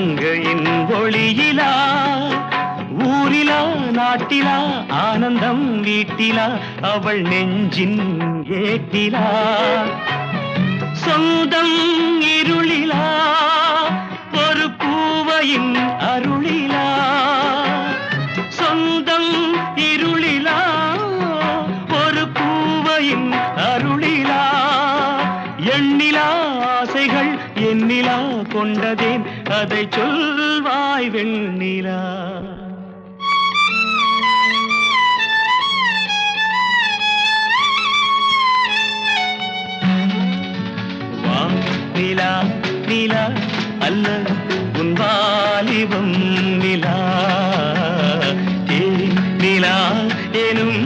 மங்கையின் ஒளியிலா ஊரிலா நாட்டிலா ஆனந்தம் வீட்டிலா அவள் நெஞ்சின் ஏட்டிலா சொந்தம் இருளிலா ஒரு பூவையின் அருளிலா சொந்தம் இருளிலா ஒரு பூவையின் அருளிலா எண்ணிலா ஆசைகள் என்னிலா கொண்டதேன் அதை சொல்வாய் வெண்ணிலா நிலா நிலா அல்ல உன் வாலிபம் நிலா நிலா எனும்